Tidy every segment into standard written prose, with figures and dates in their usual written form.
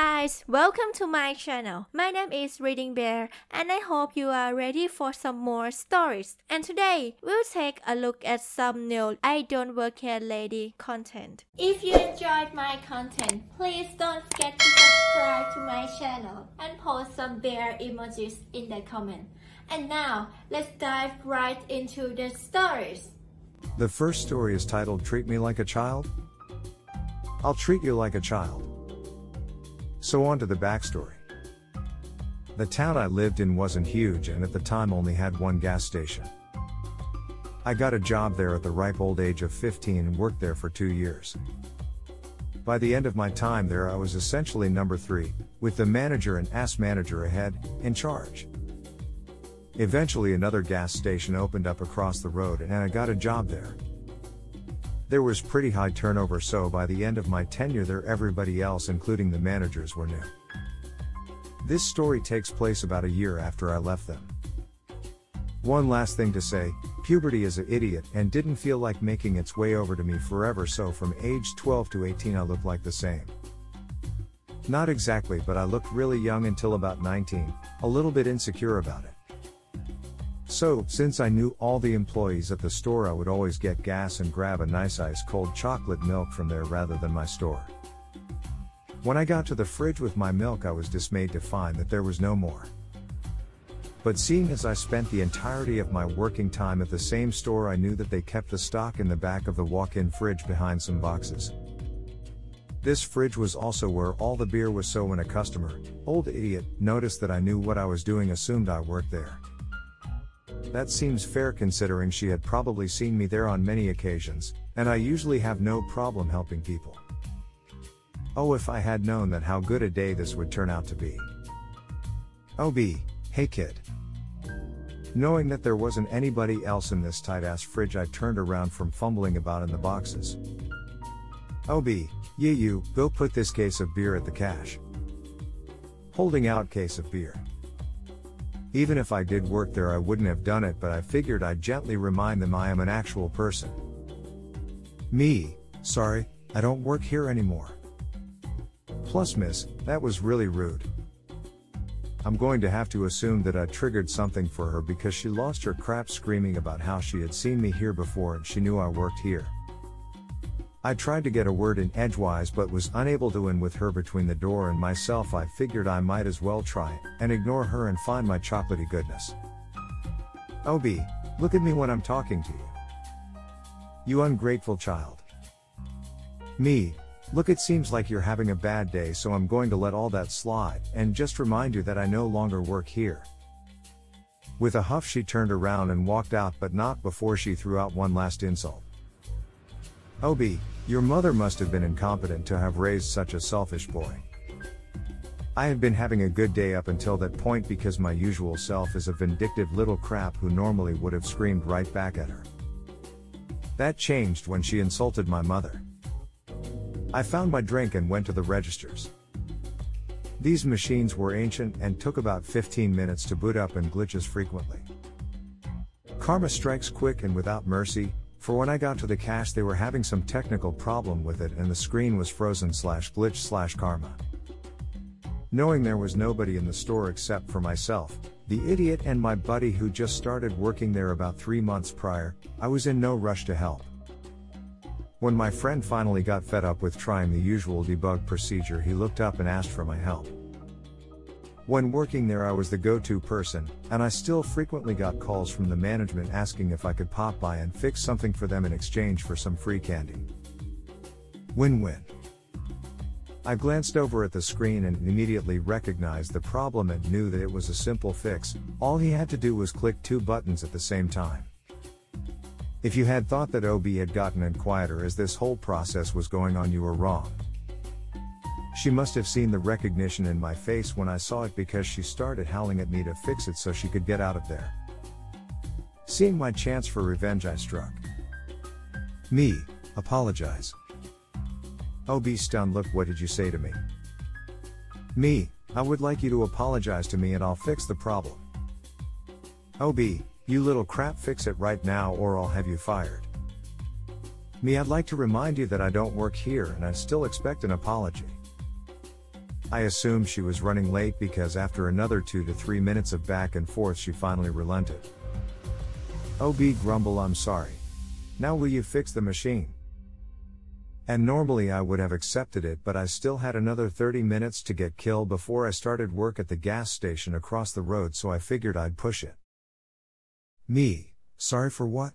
guys, welcome to my channel. My name is ReadingBear and I hope you are ready for some more stories. And today, we'll take a look at some new I Don't Work Here Lady content. If you enjoyed my content, please don't forget to subscribe to my channel and post some bear emojis in the comment. And now, let's dive right into the stories. The first story is titled Treat Me Like a Child? I'll treat you like a child. So on to the backstory. The town I lived in wasn't huge and at the time only had one gas station. I got a job there at the ripe old age of 15 and worked there for 2 years. By the end of my time there I was essentially number 3, with the manager and ass manager ahead, in charge. Eventually another gas station opened up across the road and I got a job there. There was pretty high turnover, so by the end of my tenure there everybody else including the managers were new. This story takes place about a year after I left them. One last thing to say, puberty is an idiot and didn't feel like making its way over to me forever, so from age 12 to 18 I looked like the same. Not exactly, but I looked really young until about 19, a little bit insecure about it. So, since I knew all the employees at the store, I would always get gas and grab a nice ice cold chocolate milk from there rather than my store. When I got to the fridge with my milk I was dismayed to find that there was no more. But seeing as I spent the entirety of my working time at the same store, I knew that they kept the stock in the back of the walk-in fridge behind some boxes. This fridge was also where all the beer was, so when a customer, old idiot, noticed that I knew what I was doing, assumed I worked there. That seems fair considering she had probably seen me there on many occasions, and I usually have no problem helping people. Oh, if I had known that how good a day this would turn out to be. Hey kid. Knowing that there wasn't anybody else in this tight-ass fridge, I turned around from fumbling about in the boxes. Yeah, you, go put this case of beer at the cash. Holding out case of beer. Even if I did work there I wouldn't have done it, but I figured I'd gently remind them I am an actual person. Me, sorry, I don't work here anymore. Plus miss, that was really rude. I'm going to have to assume that I triggered something for her because she lost her crap screaming about how she had seen me here before and she knew I worked here. I tried to get a word in edgewise but was unable to, and with her between the door and myself I figured I might as well try and ignore her and find my chocolatey goodness. Look at me when I'm talking to you. You ungrateful child. Me, look, it seems like you're having a bad day, so I'm going to let all that slide and just remind you that I no longer work here. With a huff she turned around and walked out, but not before she threw out one last insult. Your mother must have been incompetent to have raised such a selfish boy. I had been having a good day up until that point because my usual self is a vindictive little crap who normally would have screamed right back at her. That changed when she insulted my mother. I found my drink and went to the registers. These machines were ancient and took about 15 minutes to boot up and glitches frequently. Karma strikes quick and without mercy, for when I got to the cash they were having some technical problem with it and the screen was frozen /glitch /karma. Knowing there was nobody in the store except for myself, the idiot, and my buddy who just started working there about 3 months prior, I was in no rush to help. When my friend finally got fed up with trying the usual debug procedure, he looked up and asked for my help. When working there I was the go-to person, and I still frequently got calls from the management asking if I could pop by and fix something for them in exchange for some free candy. Win-win. I glanced over at the screen and immediately recognized the problem and knew that it was a simple fix. All he had to do was click 2 buttons at the same time. If you had thought that OB had gotten quieter as this whole process was going on, you were wrong. She must have seen the recognition in my face when I saw it, because she started howling at me to fix it so she could get out of there. Seeing my chance for revenge, I struck. Me, apologize. OB stunned look, what did you say to me? Me, I would like you to apologize to me and I'll fix the problem. OB, you little crap, fix it right now or I'll have you fired. Me, I'd like to remind you that I don't work here and I still expect an apology. I assumed she was running late because after another 2 to 3 minutes of back and forth she finally relented. OB grumble, I'm sorry. Now will you fix the machine? And normally I would have accepted it, but I still had another 30 minutes to get killed before I started work at the gas station across the road, so I figured I'd push it. Me, sorry for what?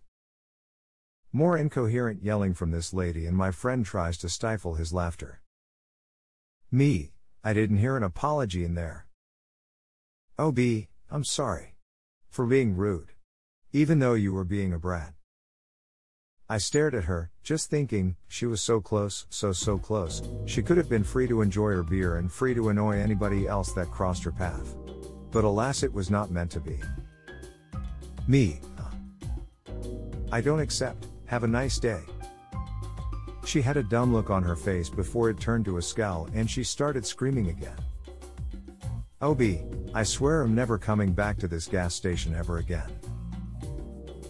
More incoherent yelling from this lady, and my friend tries to stifle his laughter. Me, I didn't hear an apology in there. OB, I'm sorry. For being rude. Even though you were being a brat. I stared at her, just thinking, she was so close, so close. She could have been free to enjoy her beer and free to annoy anybody else that crossed her path. But alas, it was not meant to be. Me, I don't accept. Have a nice day. She had a dumb look on her face before it turned to a scowl, and she started screaming again. OB, I swear I'm never coming back to this gas station ever again.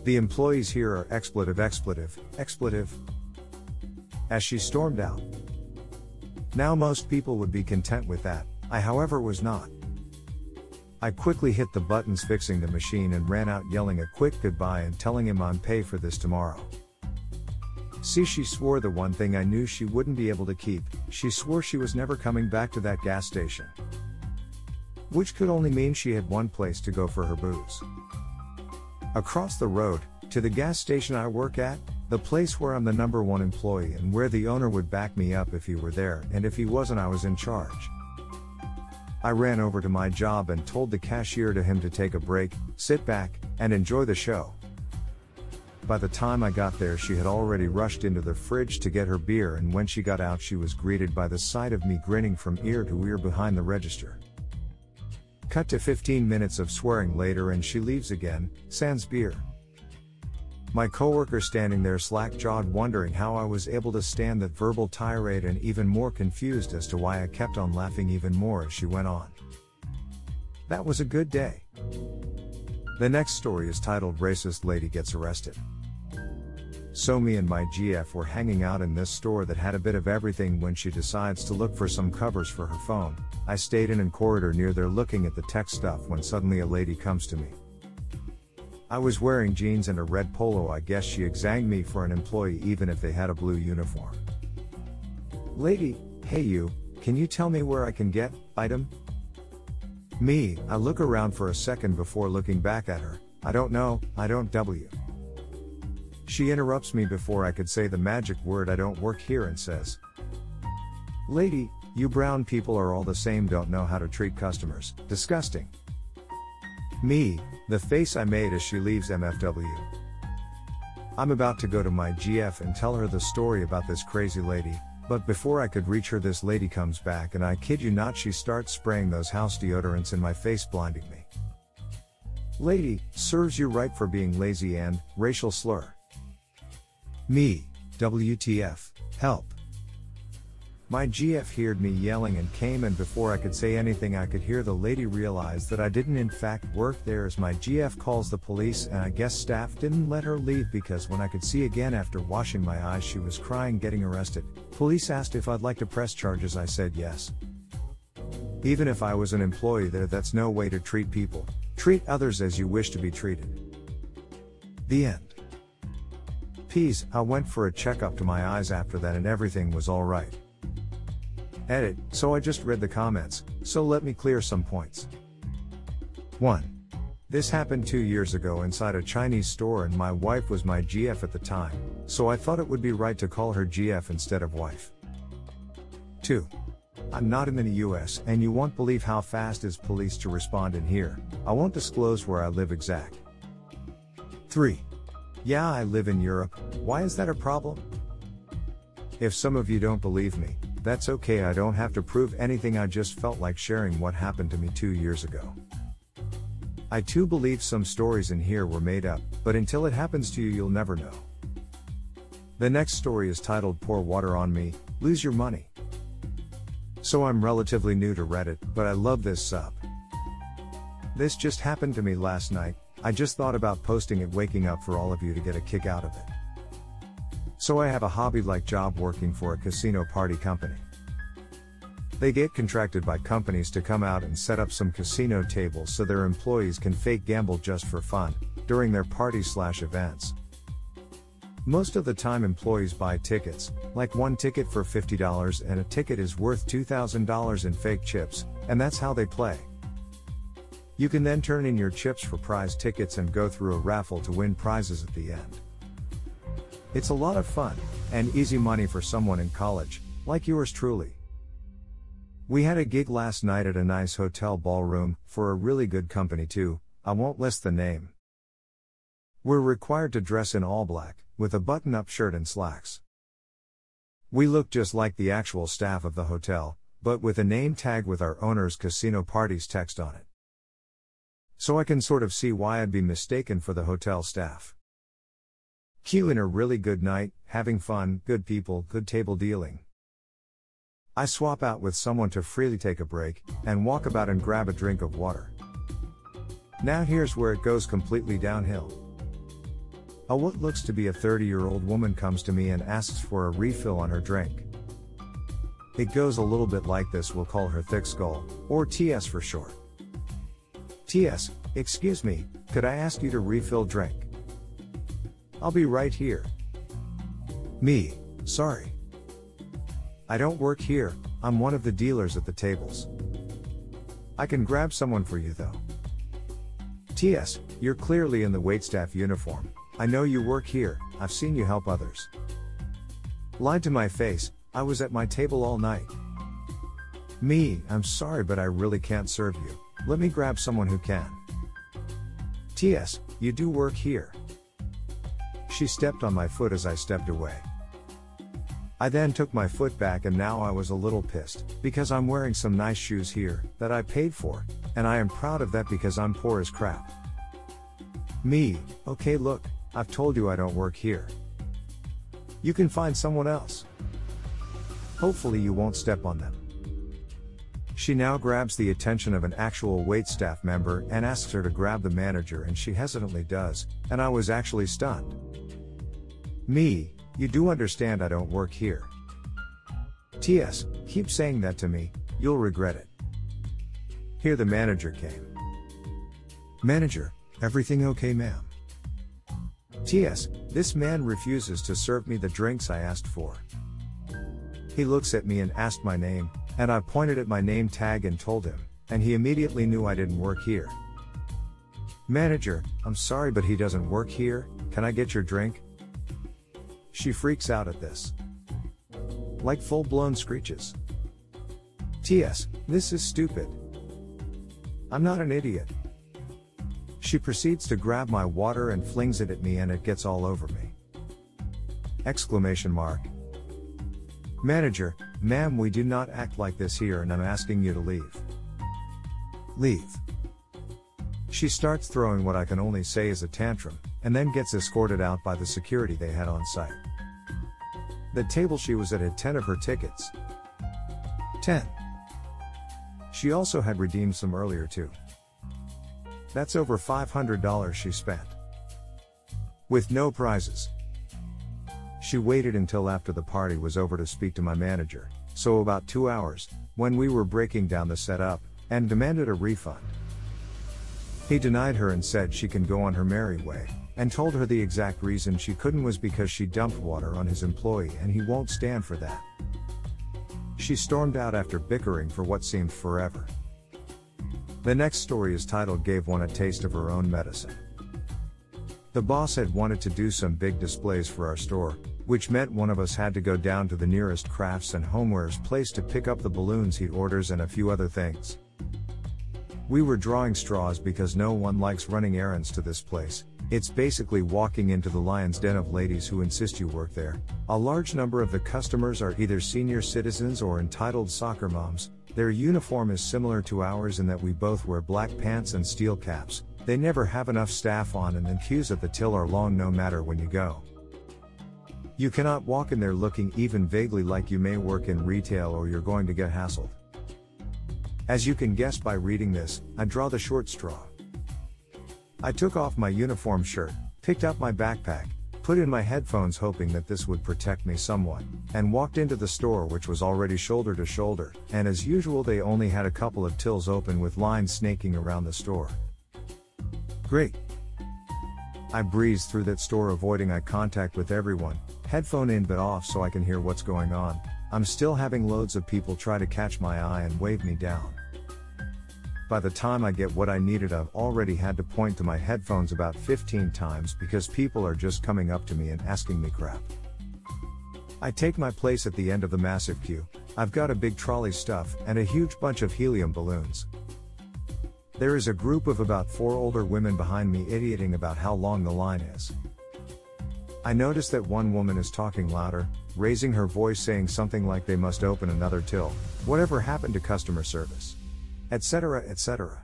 The employees here are expletive. As she stormed out. Now most people would be content with that, I however was not. I quickly hit the buttons fixing the machine and ran out yelling a quick goodbye and telling him I'm pay for this tomorrow. See, she swore the one thing I knew she wouldn't be able to keep, she swore she was never coming back to that gas station. Which could only mean she had one place to go for her booze. Across the road, to the gas station I work at, the place where I'm the #1 employee and where the owner would back me up if he were there, and if he wasn't I was in charge. I ran over to my job and told the cashier to him to take a break, sit back, and enjoy the show. By the time I got there she had already rushed into the fridge to get her beer, and when she got out she was greeted by the sight of me grinning from ear to ear behind the register. Cut to 15 minutes of swearing later and she leaves again, sans beer. My coworker standing there slack-jawed wondering how I was able to stand that verbal tirade, and even more confused as to why I kept on laughing even more as she went on. That was a good day. The next story is titled Racist Lady Gets Arrested. So me and my GF were hanging out in this store that had a bit of everything when she decides to look for some covers for her phone. I stayed in a corridor near there looking at the tech stuff when suddenly a lady comes to me. I was wearing jeans and a red polo. I guess she examined me for an employee even if they had a blue uniform. Lady, hey you, can you tell me where I can get item? Me, I look around for a second before looking back at her. I don't know, I don't W. She interrupts me before I could say the magic word I don't work here and says, Lady, you brown people are all the same, don't know how to treat customers, disgusting. Me, the face I made as she leaves MFW. I'm about to go to my GF and tell her the story about this crazy lady, but before I could reach her this lady comes back and I kid you not she starts spraying those house deodorants in my face, blinding me. Lady, serves you right for being lazy and racial slur. Me, WTF, help. My GF heard me yelling and came, and before I could say anything I could hear the lady realize that I didn't in fact work there as my GF calls the police, and I guess staff didn't let her leave because when I could see again after washing my eyes she was crying getting arrested. Police asked if I'd like to press charges. I said yes. Even if I was an employee there, that's no way to treat people. Treat others as you wish to be treated. The end. Peace. I went for a checkup to my eyes after that and everything was alright. Edit, so I just read the comments, so let me clear some points. 1. This happened 2 years ago inside a Chinese store and my wife was my GF at the time, so I thought it would be right to call her GF instead of wife. 2. I'm not in the US and you won't believe how fast is police to respond in here. I won't disclose where I live exact. 3. Yeah, I live in Europe. Why is that a problem? If some of you don't believe me, that's okay, I don't have to prove anything, I just felt like sharing what happened to me 2 years ago. I too believe some stories in here were made up, but until it happens to you you'll never know. The next story is titled Pour Water on Me, Lose Your Money. So I'm relatively new to Reddit, but I love this sub. This just happened to me last night, I just thought about posting it, waking up for all of you to get a kick out of it. So I have a hobby like job working for a casino party company. They get contracted by companies to come out and set up some casino tables so their employees can fake gamble just for fun, during their parties/events. Most of the time employees buy tickets, like one ticket for $50 and a ticket is worth $2,000 in fake chips, and that's how they play. You can then turn in your chips for prize tickets and go through a raffle to win prizes at the end. It's a lot of fun, and easy money for someone in college, like yours truly. We had a gig last night at a nice hotel ballroom, for a really good company too, I won't list the name. We're required to dress in all black, with a button-up shirt and slacks. We look just like the actual staff of the hotel, but with a name tag with our owner's casino parties text on it. So I can sort of see why I'd be mistaken for the hotel staff. Cue in a really good night, having fun, good people, good table dealing. I swap out with someone to freely take a break, and walk about and grab a drink of water. Now here's where it goes completely downhill. What looks to be a 30-year-old woman comes to me and asks for a refill on her drink. It goes a little bit like this, we'll call her Thick Skull, or TS for short. TS, excuse me, could I ask you to refill drink? I'll be right here. Me, sorry. I don't work here, I'm one of the dealers at the tables. I can grab someone for you though. TS, you're clearly in the waitstaff uniform. I know you work here, I've seen you help others. Lied to my face, I was at my table all night. Me, I'm sorry but I really can't serve you, let me grab someone who can. TS, you do work here. She stepped on my foot as I stepped away. I then took my foot back and now I was a little pissed, because I'm wearing some nice shoes here, that I paid for, and I am proud of that because I'm poor as crap. Me, okay look, I've told you I don't work here. You can find someone else. Hopefully you won't step on them. She now grabs the attention of an actual waitstaff member and asks her to grab the manager and she hesitantly does, and I was actually stunned. Me, you do understand I don't work here. TS, keep saying that to me, you'll regret it. Here the manager came. Manager, everything okay ma'am? TS, this man refuses to serve me the drinks I asked for. He looks at me and asked my name, and I pointed at my name tag and told him, and he immediately knew I didn't work here. Manager, I'm sorry but he doesn't work here, can I get your drink? She freaks out at this. Like full-blown screeches. TS, this is stupid. I'm not an idiot. She proceeds to grab my water and flings it at me and it gets all over me. Exclamation mark. Manager, ma'am, we do not act like this here and I'm asking you to leave. Leave. She starts throwing what I can only say is a tantrum, and then gets escorted out by the security they had on site. The table she was at had 10 of her tickets. 10. She also had redeemed some earlier too. That's over $500 she spent. With no prizes. She waited until after the party was over to speak to my manager, so about 2 hours, when we were breaking down the setup, and demanded a refund. He denied her and said she can go on her merry way, and told her the exact reason she couldn't was because she dumped water on his employee and he won't stand for that. She stormed out after bickering for what seemed forever. The next story is titled Gave One a Taste of Her Own Medicine. The boss had wanted to do some big displays for our store, which meant one of us had to go down to the nearest crafts and homewares place to pick up the balloons he'd orders and a few other things. We were drawing straws because no one likes running errands to this place. It's basically walking into the lion's den of ladies who insist you work there. A large number of the customers are either senior citizens or entitled soccer moms. Their uniform is similar to ours in that we both wear black pants and steel caps. They never have enough staff on and the queues at the till are long no matter when you go. You cannot walk in there looking even vaguely like you may work in retail or you're going to get hassled. As you can guess by reading this, I draw the short straw. I took off my uniform shirt, picked up my backpack, put in my headphones hoping that this would protect me somewhat, and walked into the store, which was already shoulder to shoulder, and as usual they only had a couple of tills open with lines snaking around the store. Great. I breezed through that store avoiding eye contact with everyone, headphone in but off so I can hear what's going on. I'm still having loads of people try to catch my eye and wave me down. By the time I get what I needed, I've already had to point to my headphones about 15 times because people are just coming up to me and asking me crap. I take my place at the end of the massive queue. I've got a big trolley stuff and a huge bunch of helium balloons. There is a group of about 4 older women behind me idioting about how long the line is. I notice that one woman is talking louder, raising her voice saying something like they must open another till, whatever happened to customer service, etc., etc.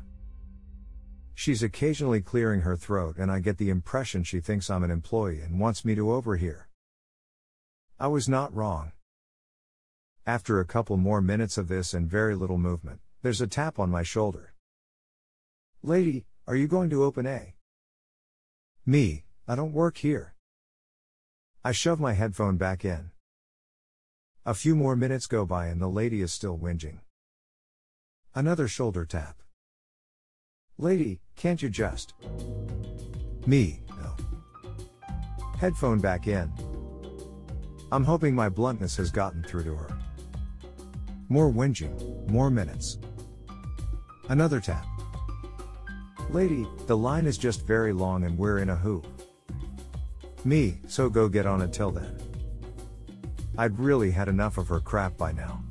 She's occasionally clearing her throat and I get the impression she thinks I'm an employee and wants me to overhear. I was not wrong. After a couple more minutes of this and very little movement, there's a tap on my shoulder. Lady, are you going to open A? Me, I don't work here. I shove my headphone back in. A few more minutes go by and the lady is still whinging. Another shoulder tap. Lady, can't you just? Me, no. Headphone back in. I'm hoping my bluntness has gotten through to her. More whinging, more minutes. Another tap. Lady, the line is just very long and we're in a hoop. Me, so go get on it till then. I'd really had enough of her crap by now.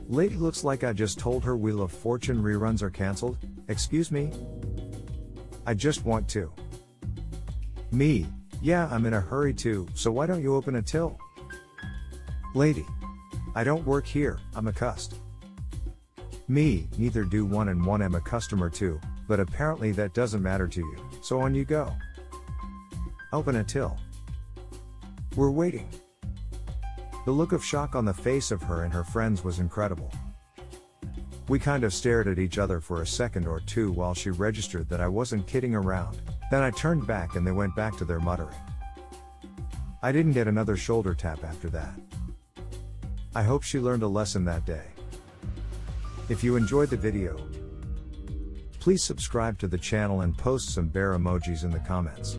Lady, looks like I just told her Wheel of Fortune reruns are cancelled. Excuse me? I just want to. Me, yeah, I'm in a hurry too, so why don't you open a till? Lady, I don't work here, I'm a cust. Me, neither do one and one am a customer too, but apparently that doesn't matter to you, so on you go. Open a till. We're waiting. The look of shock on the face of her and her friends was incredible. We kind of stared at each other for a second or two while she registered that I wasn't kidding around, then I turned back and they went back to their muttering. I didn't get another shoulder tap after that. I hope she learned a lesson that day. If you enjoyed the video, please subscribe to the channel and post some bear emojis in the comments.